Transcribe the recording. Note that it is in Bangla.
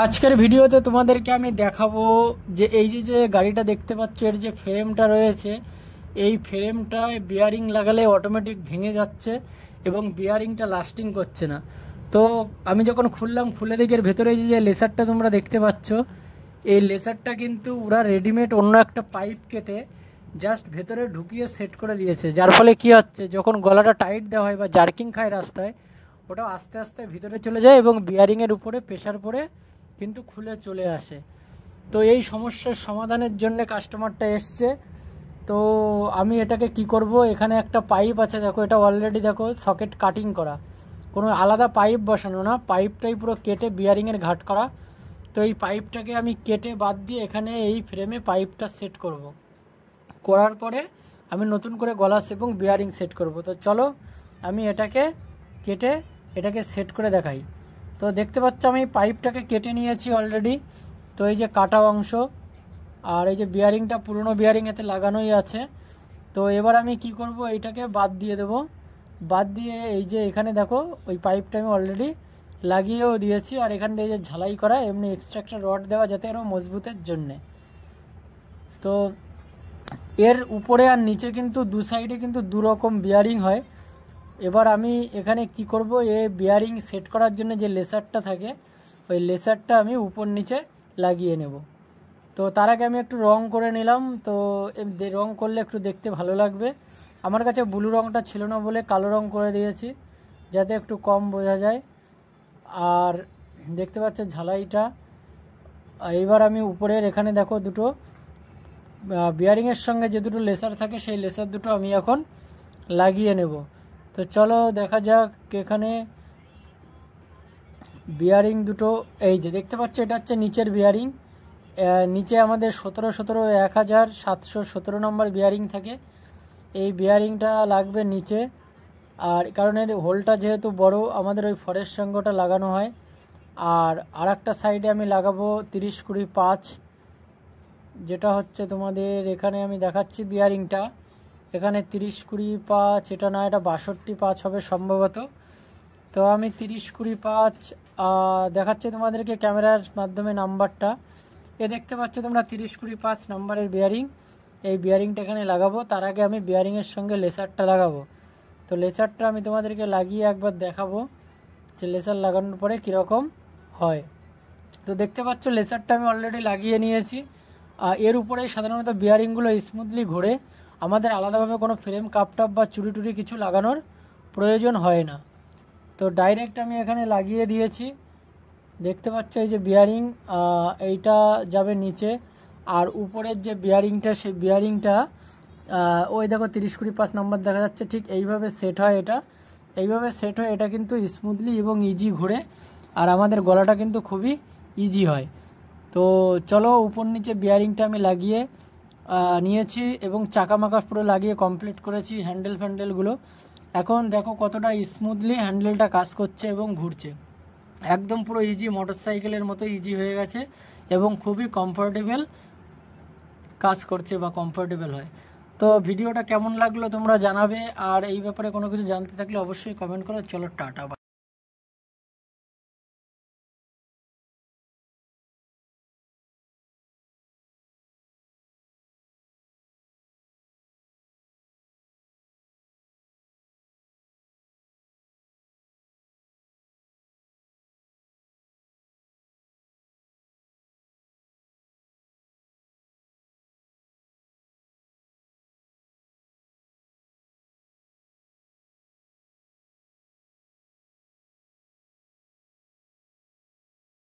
আজকের ভিডিওতে তোমাদেরকে আমি দেখাবো যে এই যে গাড়িটা দেখতে পাচ্ছ, এর যে ফ্রেমটা রয়েছে, এই ফ্রেমটায় বিয়ারিং লাগালে অটোমেটিক ভেঙে যাচ্ছে এবং বিয়ারিংটা লাস্টিং করছে না। তো আমি যখন খুললাম, খুলে দেখি এর ভেতরে যে লেসারটা তোমরা দেখতে পাচ্ছ, এই লেসারটা কিন্তু ওরা রেডিমেড অন্য একটা পাইপ কেটে জাস্ট ভেতরে ঢুকিয়ে সেট করে দিয়েছে, যার ফলে কি হচ্ছে, যখন গলাটা টাইট দেওয়া হয় বা জার্কিং খায় রাস্তায়, ওটা আস্তে আস্তে ভিতরে চলে যায় এবং বিয়ারিংয়ের উপরে প্রেশার পড়ে কিন্তু খুলে চলে আসে। তো এই সমস্যার সমাধানের জন্য কাস্টমারটা এসছে। তো আমি এটাকে কি করব, এখানে একটা পাইপ আছে, দেখো এটা অলরেডি দেখো সকেট কাটিং করা, কোনো আলাদা পাইপ বসানো না, পাইপটাই পুরো কেটে বিয়ারিংয়ের ঘাট করা। তো এই পাইপটাকে আমি কেটে বাদ দিয়ে এখানে এই ফ্রেমে পাইপটা সেট করব, করার পরে আমি নতুন করে গলাস এবং বিয়ারিং সেট করব। তো চলো আমি এটাকে কেটে এটাকে সেট করে দেখাই। তো দেখতে পাচ্ছ আমি পাইপটাকে কেটে নিয়েছি অলরেডি। তো এই যে কাটা অংশ আর এই যে বিয়ারিংটা পুরনো বিয়ারিং এতে লাগানোই আছে। তো এবার আমি কি করব, এইটাকে বাদ দিয়ে দেব। বাদ দিয়ে এই যে এখানে দেখো ওই পাইপটা আমি অলরেডি লাগিয়েও দিয়েছি, আর এখান থেকে যে ঝালাই করা এমনি এক্সট্রা একটা রড দেওয়া যাতে আরও মজবুতের জন্যে। তো এর উপরে আর নিচে কিন্তু দু সাইডে কিন্তু দু রকম বিয়ারিং হয়। এবার আমি এখানে কি করব, এই বিয়ারিং সেট করার জন্য যে লেসারটা থাকে, ওই লেসারটা আমি উপর নিচে লাগিয়ে নেব। তো তার আগে আমি একটু রং করে নিলাম। তো রং করলে একটু দেখতে ভালো লাগবে। আমার কাছে ব্লু রংটা ছিল না বলে কালো রং করে দিয়েছি, যাতে একটু কম বোঝা যায়। আর দেখতে পাচ্ছ ঝালাইটা। এইবার আমি উপরের এখানে দেখো দুটো বিয়ারিংয়ের সঙ্গে যে দুটো লেসার থাকে, সেই লেসার দুটো আমি এখন লাগিয়ে নেব। তো চলো দেখা যাক। এখানে বিয়ারিং দুটো এই যে দেখতে পাচ্ছ, এটা হচ্ছে নিচের বিয়ারিং। নিচে আমাদের 17 নম্বর বিয়ারিং থাকে, এই বিয়ারিংটা লাগবে নিচে। আর কারণ এর হোলটা যেহেতু বড়, আমাদের ওই ফরেস্ট সঙ্গটা লাগানো হয়। আর একটা সাইডে আমি লাগাবো 30-20-5, যেটা হচ্ছে তোমাদের এখানে আমি দেখাচ্ছি বিয়ারিংটা। এখানে 30-20-5, এটা না, এটা 62-5 হবে সম্ভবত। তো আমি 30-20-5 দেখাচ্ছি তোমাদেরকে ক্যামেরার মাধ্যমে নাম্বারটা। দেখতে পাচ্ছ তোমরা 30-20-5 নাম্বারের বিয়ারিং। এই বিয়ারিংটা এখানে লাগাবো। তার আগে আমি বিয়ারিংয়ের সঙ্গে লেসারটা লাগাবো। তো লেসারটা আমি তোমাদেরকে লাগিয়ে একবার দেখাবো যে লেসার লাগানোর পরে কীরকম হয়। তো দেখতে পাচ্ছ লেসারটা আমি অলরেডি লাগিয়ে নিয়েছি। এর উপরে সাধারণত বিয়ারিংগুলো স্মুথলি ঘোরে, আমাদের আলাদাভাবে কোনো ফ্রেম কাপটাপ বা চুরি টুরি কিছু লাগানোর প্রয়োজন হয় না। তো ডাইরেক্ট আমি এখানে লাগিয়ে দিয়েছি। দেখতে পাচ্ছ এই যে বিয়ারিং, এইটা যাবে নিচে। আর উপরের যে বিয়ারিংটা, সেই বিয়ারিংটা ওই দেখো 30-20-5 নম্বর দেখা যাচ্ছে, ঠিক এইভাবে সেট হয়। এটা এইভাবে সেট হয়, এটা কিন্তু স্মুথলি এবং ইজি ঘুরে, আর আমাদের গলাটা কিন্তু খুবই ইজি হয়। তো চলো উপর নিচে বিয়ারিংটা আমি লাগিয়ে নিয়েছি এবং চাকা মাকা পুরো লাগিয়ে কমপ্লিট করেছি হ্যান্ডেলগুলো। এখন দেখো কতটা স্মুথলি হ্যান্ডেলটা কাজ করছে এবং ঘুরছে, একদম পুরো ইজি, মোটরসাইকেলের মতো ইজি হয়ে গেছে এবং খুবই কমফোর্টেবল কাজ করছে বা কমফোর্টেবল হয়। তো ভিডিওটা কেমন লাগলো তোমরা জানাবে, আর এই ব্যাপারে কোনো কিছু জানতে থাকলে অবশ্যই কমেন্ট করো। চলো টাটা।